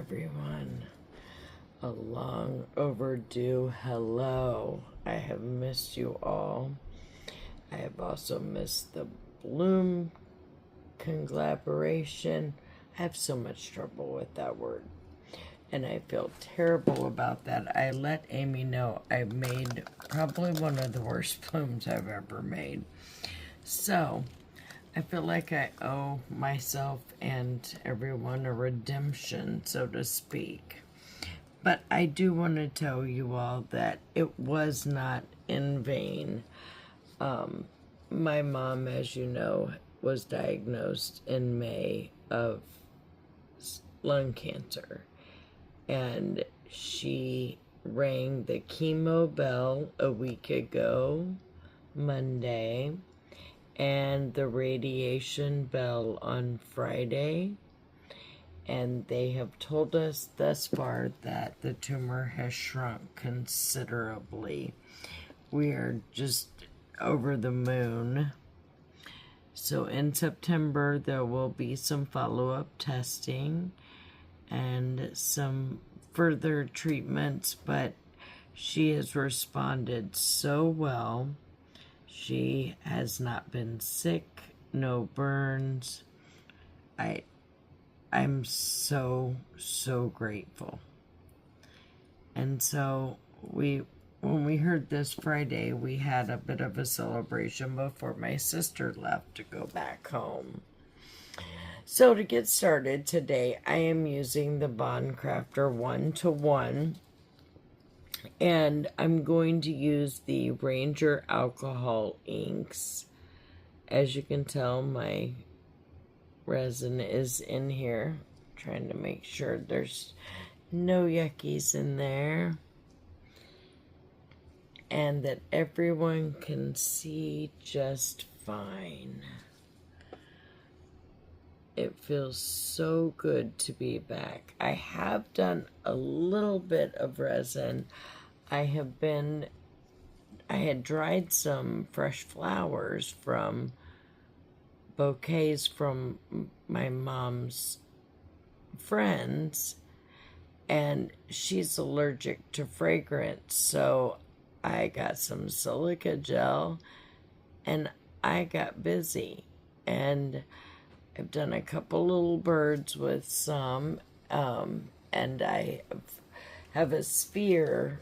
everyone. A long overdue hello. I have missed you all. I have also missed the Bloom collaboration. I have so much trouble with that word, and I feel terrible about that. I let Amy know I made probably one of the worst blooms I've ever made. So I feel like I owe myself and everyone a redemption, so to speak. But I do want to tell you all that it was not in vain. My mom, as you know, was diagnosed in May of lung cancer. And she rang the chemo bell a week ago, Monday, and the radiation bell on Friday. And they have told us thus far that the tumor has shrunk considerably. We are just over the moon. So in September, there will be some follow-up testing and some further treatments, but she has responded so well. She has not been sick, no burns. I'm so grateful. And so when we heard this Friday, we had a bit of a celebration before my sister left to go back home. So to get started today, I am using the Bond Crafter 1-to-1, and I'm going to use the Ranger alcohol inks. As you can tell, my resin is in here. I'm trying to make sure there's no yuckies in there and that everyone can see just fine. It feels so good to be back. I have done a little bit of resin. I had dried some fresh flowers from bouquets from my mom's friends, and she's allergic to fragrance, so I got some silica gel and I got busy, and I've done a couple little birds with some, and I have a sphere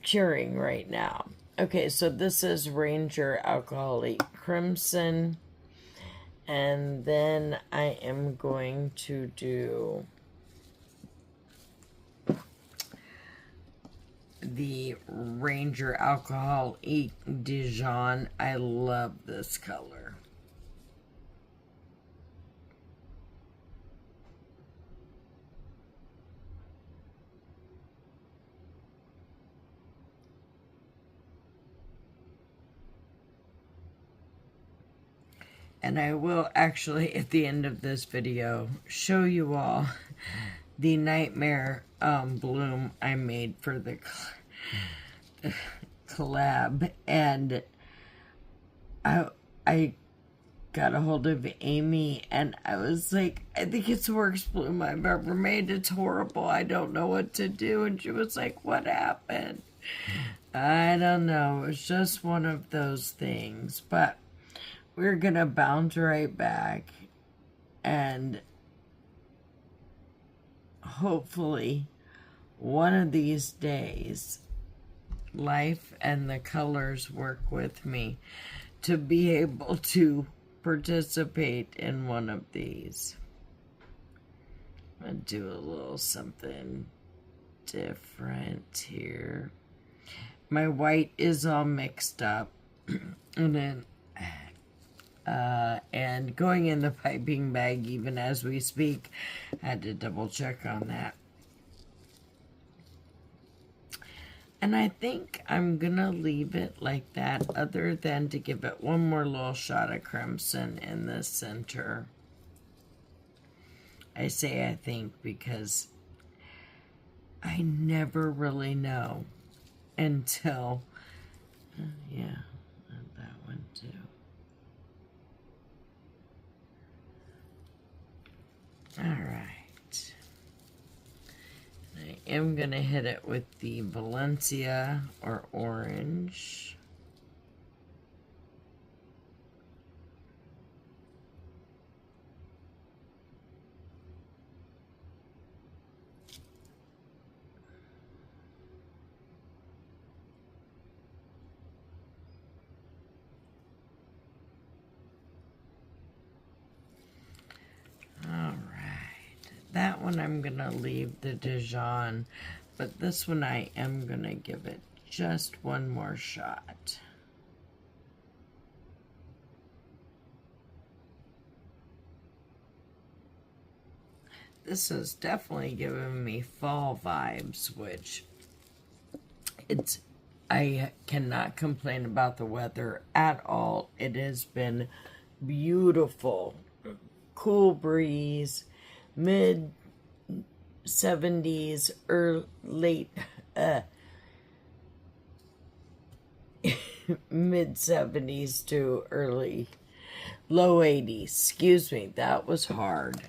curing right now. Okay, so this is Ranger Alcoholic Crimson, and then I am going to do the Ranger Alcoholic Dijon. I love this color. And I will actually, at the end of this video, show you all the Nightmare bloom I made for the collab. And I got a hold of Amy, and I was like, I think it's the worst bloom I've ever made. It's horrible. I don't know what to do. And she was like, what happened? I don't know. It was just one of those things. But we're gonna bounce right back, and hopefully one of these days life and the colors work with me to be able to participate in one of these. I'm gonna do a little something different here. My white is all mixed up, and then and going in the piping bag even as we speak. I had to double check on that. And I think I'm gonna leave it like that, other than to give it one more little shot of crimson in the center. I say I think because I never really know until, yeah, that one too. Alright. I am going to hit it with the Valencia or orange. That one I'm going to leave the Dijon, but this one I am going to give it just one more shot. This is definitely giving me fall vibes, which I cannot complain about the weather at all. It has been beautiful, cool breeze, mid 70s or late mid 70s to low 80s. Excuse me, that was hard.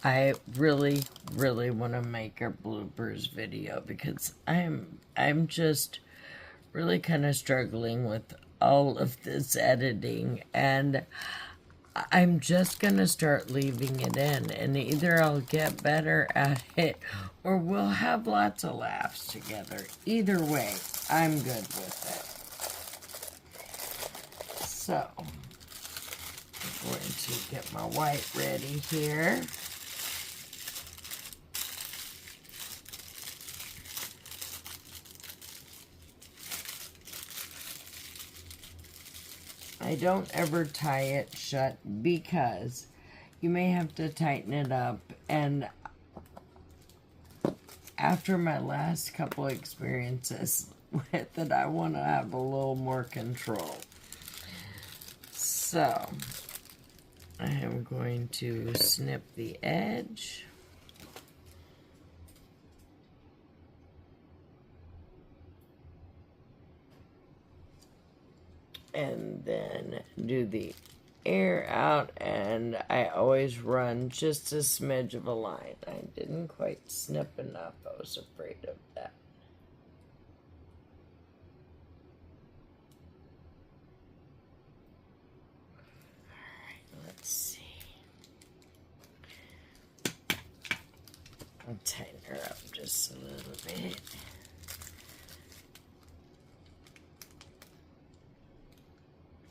I really want to make a bloopers video because I'm just really kind of struggling with all of this editing, and I'm just going to start leaving it in, and either I'll get better at it or we'll have lots of laughs together. Either way, I'm good with it. So, I'm going to get my white ready here. I don't ever tie it shut because you may have to tighten it up, and after my last couple experiences with it, I want to have a little more control. So, I am going to snip the edge. And then do the air out, and I always run just a smidge of a line. I didn't quite snip enough. I was afraid of that. Alright, let's see. I'll tighten her up just a little bit.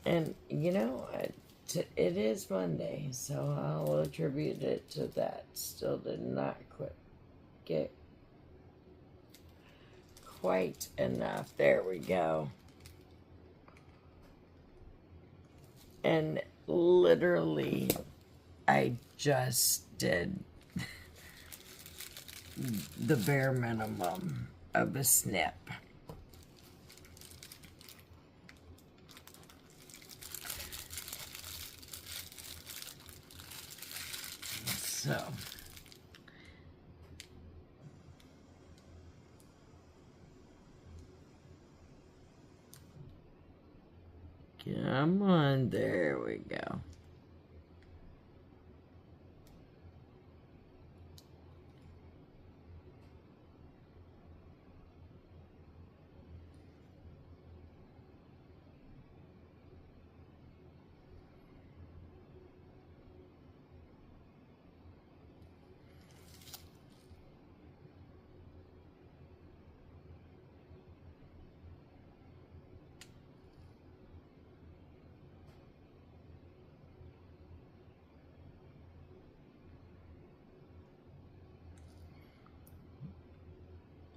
And, you know, it is Monday, so I'll attribute it to that. Still did not get quite enough. There we go. And literally, I just did the bare minimum of a snip. So, come on, there we go.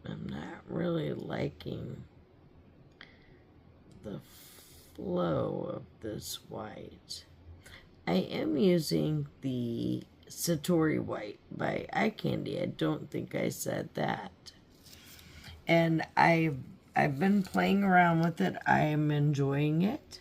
I'm not really liking the flow of this white. I am using the Satori White by Eye Candy. I don't think I said that. And I've been playing around with it. I am enjoying it.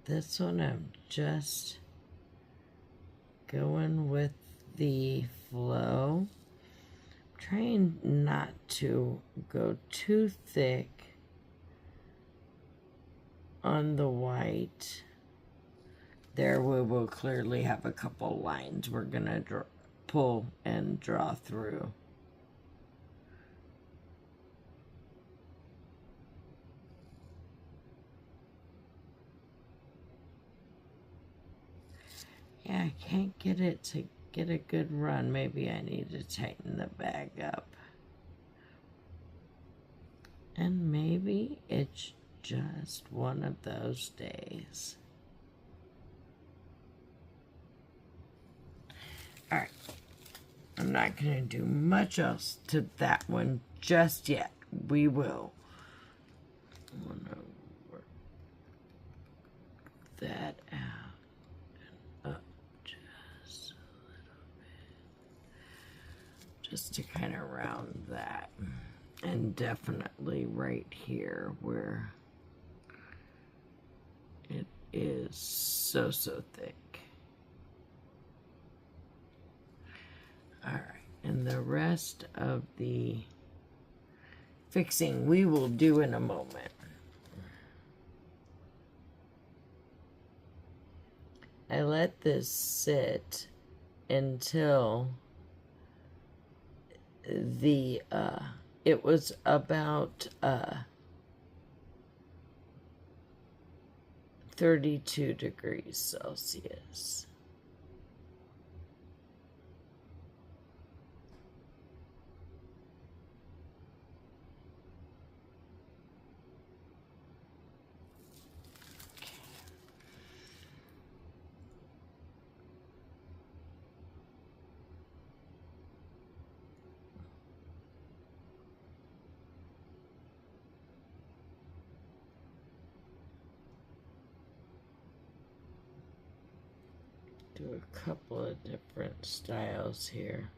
this one I'm just going with the flow. Trying not to go too thick on the white. There we will clearly have a couple lines we're going to pull and draw through. Yeah, I can't get it to get a good run. Maybe I need to tighten the bag up. And maybe it's just one of those days. Alright, I'm not going to do much else to that one just yet. We will. I want to work that out and up just a little bit. Just to kind of round that. And definitely right here where it is so thick. Alright, and the rest of the fixing we will do in a moment. I let this sit until the it was about 32 degrees Celsius. Do a couple of different styles here.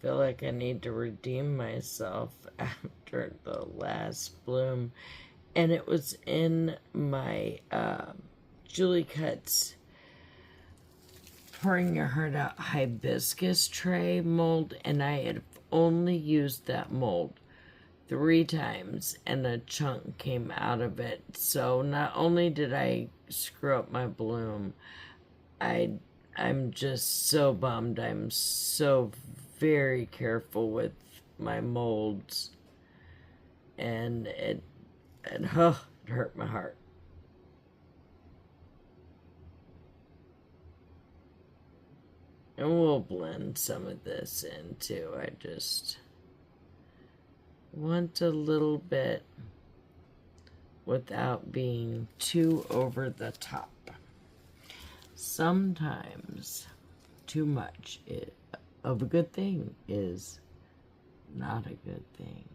Feel like I need to redeem myself after the last bloom, and it was in my Julie Cuts Pouring Your Heart Out hibiscus tray mold, and I had only used that mold 3 times and a chunk came out of it. So not only did I screw up my bloom, I'm just so bummed. I'm so very careful with my molds, and it hurt my heart. And we'll blend some of this in too. I just want a little bit without being too over the top. Sometimes too much of a good thing is not a good thing.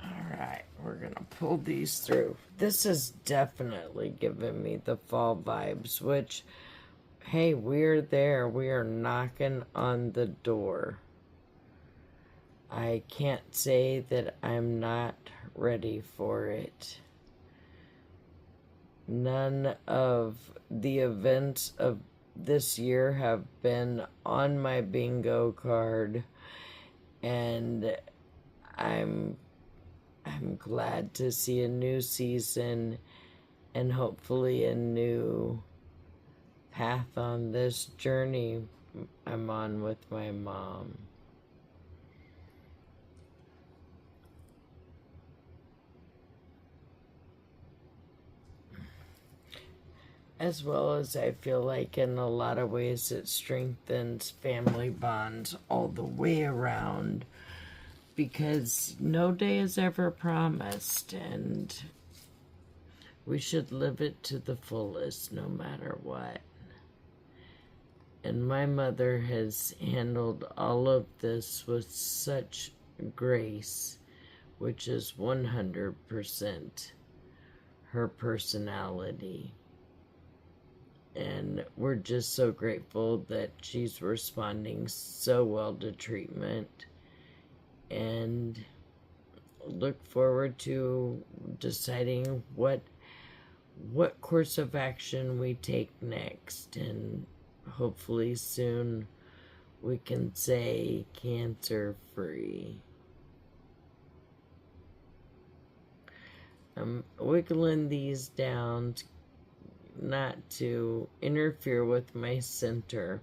Alright, we're going to pull these through. This has definitely given me the fall vibes, which, hey, we're there. We are knocking on the door. I can't say that I'm not ready for it. None of the events of this year have been on my bingo card, and I'm glad to see a new season and hopefully a new path on this journey I'm on with my mom. As well as I feel like in a lot of ways it strengthens family bonds all the way around, because no day is ever promised, and we should live it to the fullest no matter what. And my mother has handled all of this with such grace, which is 100% her personality. And we're just so grateful that she's responding so well to treatment, and look forward to deciding what what course of action we take next, and hopefully soon we can say cancer-free. I'm wiggling these down not to interfere with my center,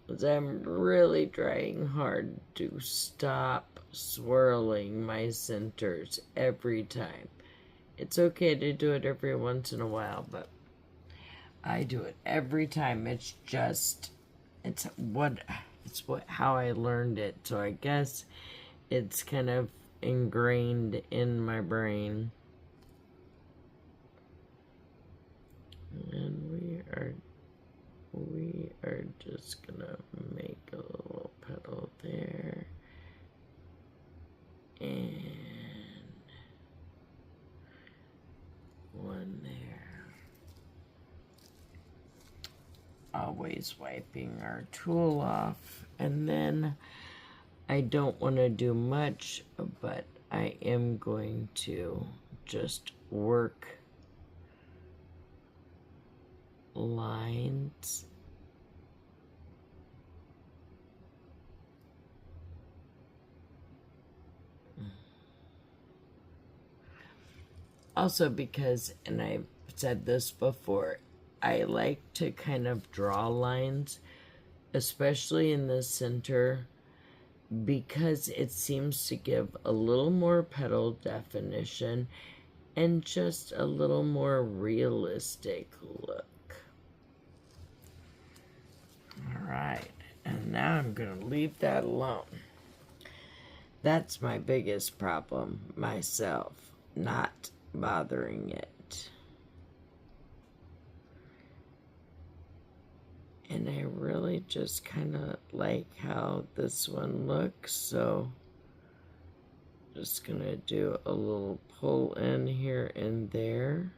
as I'm really trying hard to stop swirling my centers every time. It's okay to do it every once in a while, but I do it every time. It's how I learned it. So I guess it's kind of ingrained in my brain. And we are just gonna make a little petal there, and one there. Always wiping our tool off, and then I don't want to do much, but I am going to just work lines. Also because, and I've said this before, I like to kind of draw lines, especially in the center, because it seems to give a little more petal definition and just a little more realistic look. Alright, and now I'm going to leave that alone. That's my biggest problem, myself, not bothering it. And I really just kind of like how this one looks, so just going to do a little pull in here and there.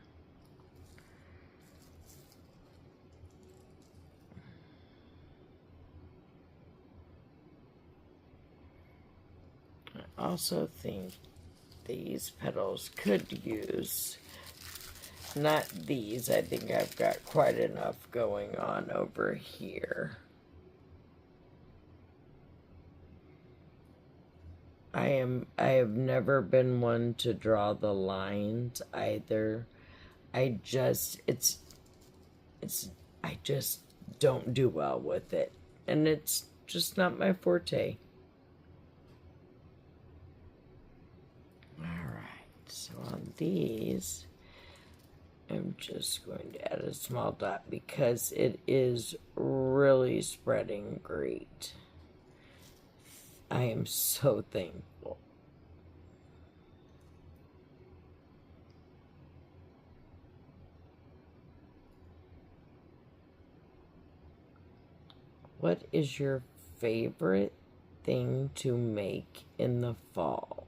I also think these petals could use, not these, I think I've got quite enough going on over here. I have never been one to draw the lines either. I just don't do well with it, and it's just not my forte. Alright, so on these, I'm just going to add a small dot because it is really spreading great. I am so thankful. What is your favorite thing to make in the fall?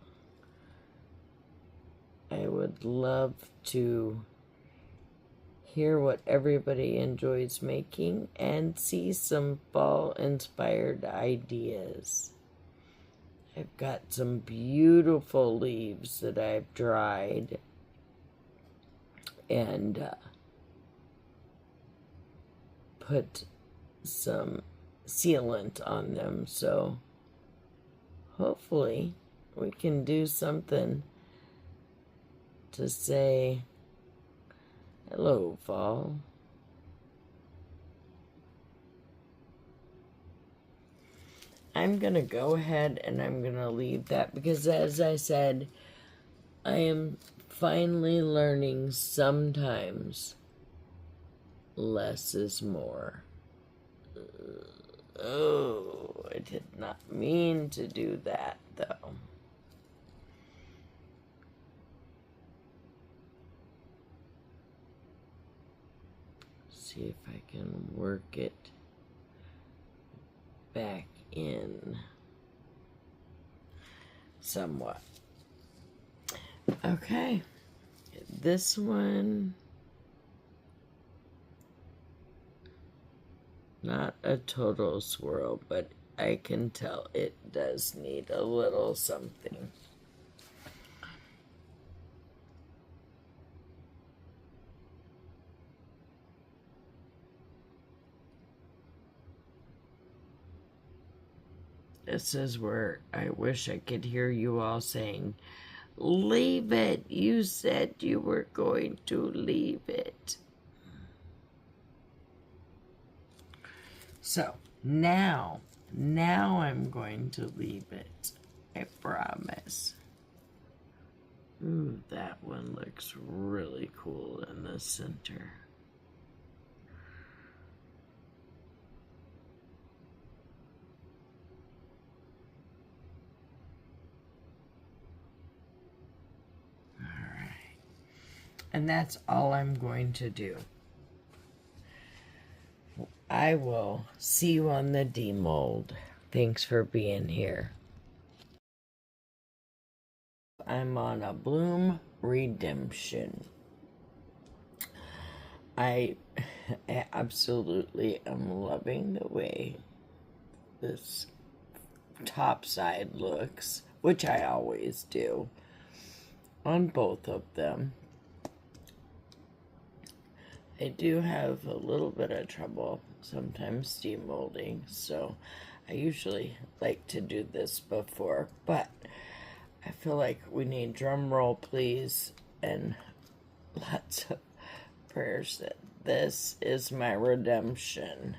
I would love to hear what everybody enjoys making and see some fall-inspired ideas. I've got some beautiful leaves that I've dried and put some sealant on them, so hopefully we can do something to say hello, fall. I'm going to go ahead and I'm going to leave that because, as I said, I am finally learning sometimes less is more. Oh, I did not mean to do that, though. See if I can work it back in somewhat. Okay, this one, not a total swirl, but I can tell it does need a little something. This is where I wish I could hear you all saying, leave it. You said you were going to leave it. So now I'm going to leave it. I promise. Ooh, that one looks really cool in the center. And that's all I'm going to do. I will see you on the demold. Thanks for being here. I'm on a bloom redemption. I absolutely am loving the way this top side looks, which I always do on both of them. I do have a little bit of trouble sometimes demolding, so I usually like to do this before, but I feel like we need drum roll, please, and lots of prayers that this is my redemption.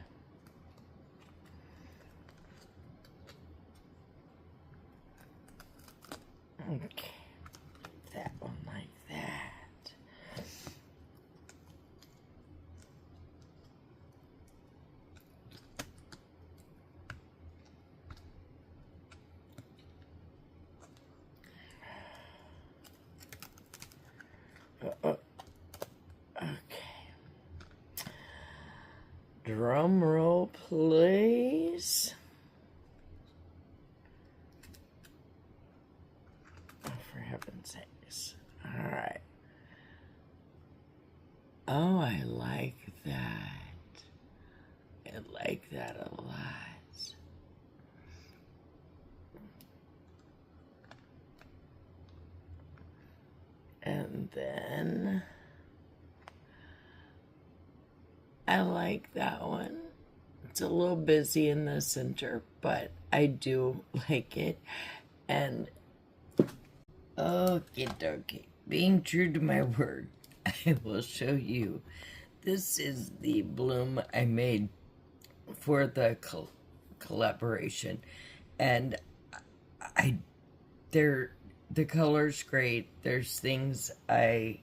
Okay, that one like that. Drum roll, please. Oh, for heaven's sakes. All right. Oh, I like that. I like that a lot. And then I like that one. It's a little busy in the center, but I do like it. And okie dokie, being true to my word, I will show you. This is the bloom I made for the collaboration, and the color's great. There's things I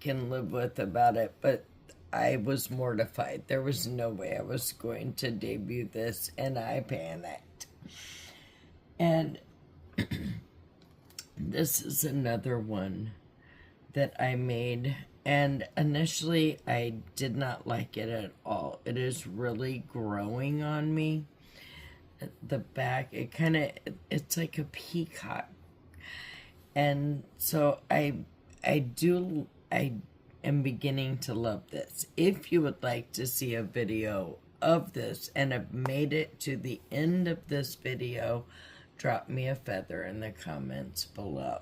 can live with about it, but I was mortified. There was no way I was going to debut this, and I panicked. And this is another one that I made, and initially I did not like it at all. It is really growing on me. The back, it's like a peacock. And so I am beginning to love this. If you would like to see a video of this and have made it to the end of this video, drop me a feather in the comments below.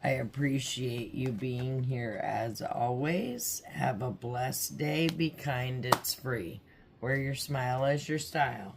I appreciate you being here as always. Have a blessed day. Be kind. It's free. Wear your smile as your style.